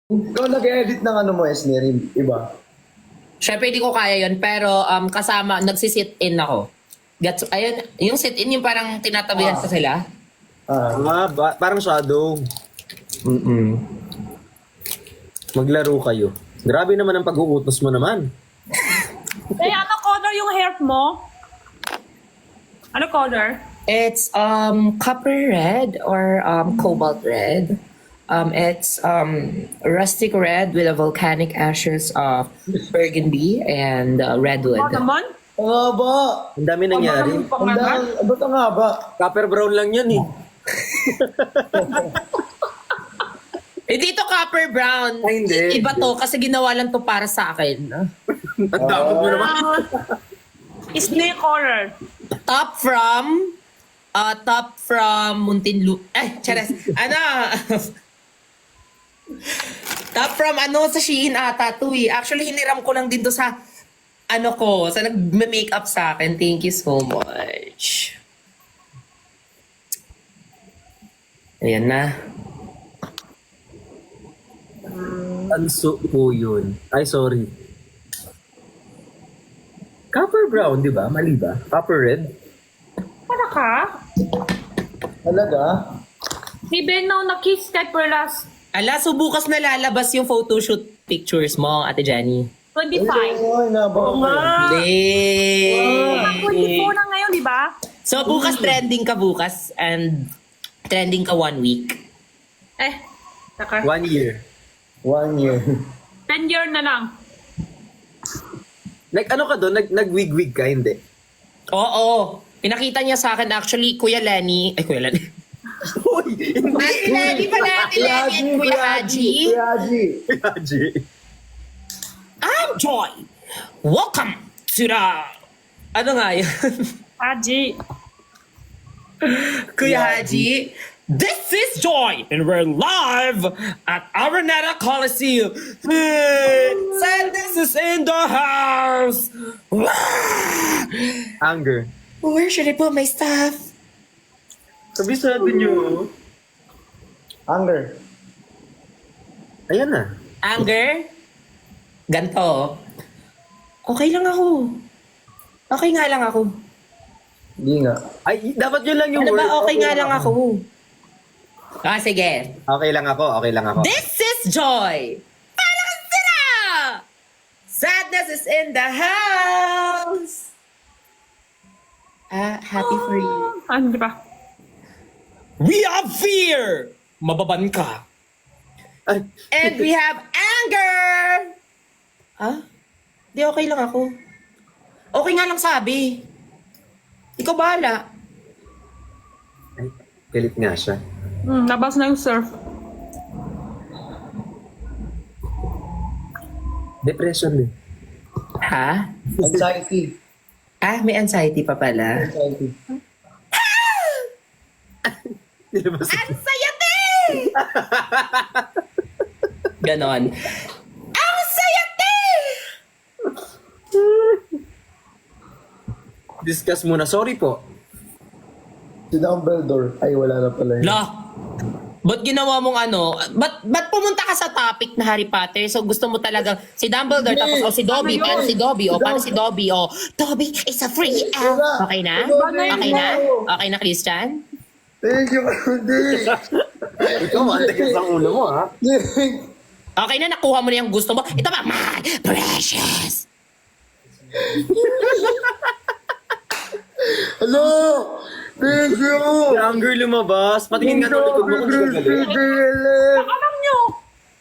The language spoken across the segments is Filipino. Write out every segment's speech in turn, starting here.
Ikaw nag-edit ng ano mo, Esnerin, iba? Syempre, hindi ko kaya yun. Pero kasama, nagsisit-in ako. Ayun, yung sit-in, yung parang tinatabihan sa sila. Parang shadow. Mm-mm. Maglaro kayo. Grabe naman ang pag-uutos mo naman. Eh, ano color yung hair mo? Ano color? It's copper red or cobalt red. It's rustic red with a volcanic ashes of burgundy and redwood. Ano naman? Ang haba! Ang dami nangyari. Ba't ang haba? Copper brown lang yan eh. Eh dito copper brown. Ay, hindi. Iba to kasi ginawa lang to para sa akin. Ang damot mo naman. Snake color. Top from Muntinlupa. Chares. Ano? Top from sa Shein ata to eh. Actually, hiniram ko lang din to sa sa nag-makeup sa akin. Thank you so much. Ayan na. Anso po yun. Ay, sorry. Copper brown, di ba? Mali ba? Copper red? Para ka? Talaga? Si Benaw na kiss kay Perlas. Ala, so bukas na lalabas yung photoshoot pictures mo, Ate Jenny. 25. Ay, naba ko. Yay! 24 na ngayon, di ba? So bukas trending ka bukas and trending ka 1 week. Saka 1 year. 1 year. 10 year na lang. Ano ka doon? Nag-wig-wig ka, hindi? Oo. Pinakita niya sa akin actually, Kuya Lenny. Ay, Kuya Lenny. Uy! Ate Lenny pala, Ate Lenny and Kuya Haji. Kuya Haji. Haji. I'm Joy. Welcome to the... Ano nga yun? Haji. Kuya Haji. This is Joy, and we're live at Araneta Coliseum. Sadness is in the house. Anger. Where should I put my stuff? Kabisado nyo. Anger. Ayan na. Anger? Ganto. Okay lang ako. Okay nga lang ako. Hindi nga. Ay, dapat yun lang yung Ano word. ba? Okay nga lang ako. Sige. Okay lang ako, okay lang ako. This is Joy. Parang sila! Sadness is in the house. Happy for you. Ano, di ba? We have fear. Mababan ka. Ay, And we have anger. Di okay lang ako. Okay nga lang sabi. Ikaw bahala. ay, galit nga siya. Nabas na yung surf. Depression eh. Ha? Anxiety. May anxiety pa pala. Anxiety. Nilabas. Anxiety! Ganon. Anxiety! Discuss muna. Sorry po. Si Dumbledore. Ay, wala na pala yun. La, ba't ginawa mong ba't pumunta ka sa topic na Harry Potter? So gusto mo talaga si Dumbledore tapos si Dobby, paano si Dobby? Paano si Dobby? Dobby is a free elf. Okay na? Okay na? Okay na, Christian? Thank you, Andy. Ikaw, antigas ang ulo mo, ha? Okay na, nakuha mo na yung gusto mo. Ito ba? My precious! Hello! Thank you! Si Anger lumabas. Patingin nga ng likod mo kung di ka galit. DLF! Alam nyo!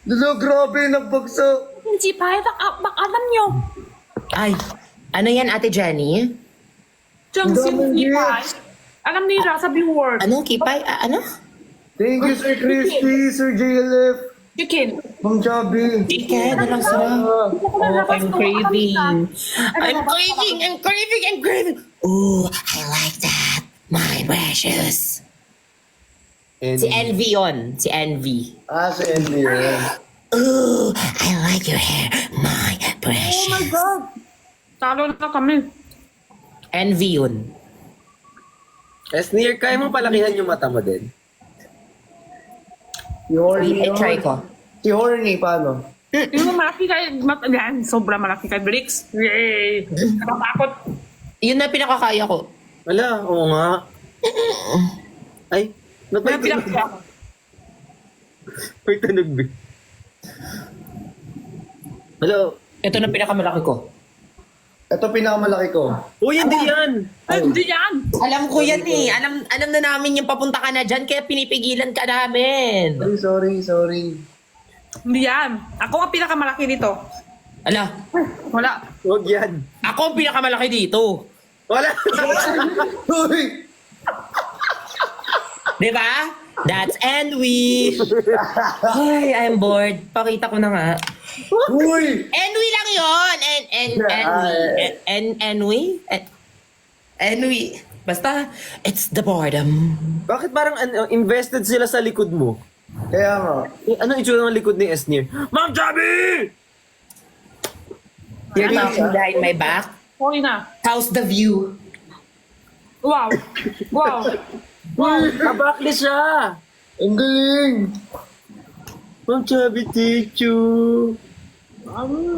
Hello, grabe, nagbagsak. Hindi pa, bak alam nyo. Ay, ano yan, Ate Jenny? Diyan Ang si daming Pipay. hits. Alam nila sa viewer. Ano, Kipay? Ano? Thank you, Sir Christy, Sir JLF, Chicken. Ma'am Chubby. Chicken, ano lang sila? Oh, I'm craving. I'm craving, I'm craving, I'm craving. Ooh, I like that. My precious. And Si Envy yun. Si Envy. Si Andy yun. Ooh, I like your hair. My Oh my precious. God. Talo na kami. Envy yun. Esneer, kaya mo palakihan yung mata mo din? Your I try ko. Si Horny, paano? Yung malaki kay, yan, sobrang malaki kay Bricks. Yay! Nakatakot. Yun na pinakakaya ko. Wala, oo nga. Ay, Wala pinakakaya ko. May tunog ba? Hello? Ito na pinakamalaki ko. Ito pinakamalaki ko. Uy, hindi yan! Ay, hindi yan. Alam ko yan eh. Alam na namin yung papunta ka na dyan, kaya pinipigilan ka namin. Sorry. Hindi yan. Ako ang pinakamalaki dito. Ala, Wala. Huwag yan. ako ang pinakamalaki dito. Wala! Uy! Di ba? That's Envy. Ay, I'm bored. Pakita ko na nga. Uy! Envy lang yun. Envy. Basta, it's the boredom. Bakit parang invested sila sa likod mo? Kaya nga. Anong itsura ng likod ni Esnir? Ma'am Chubby! You're talking behind my back. Okay na. How's the view? Wow. Wow. Abaklis siya! Ang galing! Ma'am Chubby, teach you. Ano?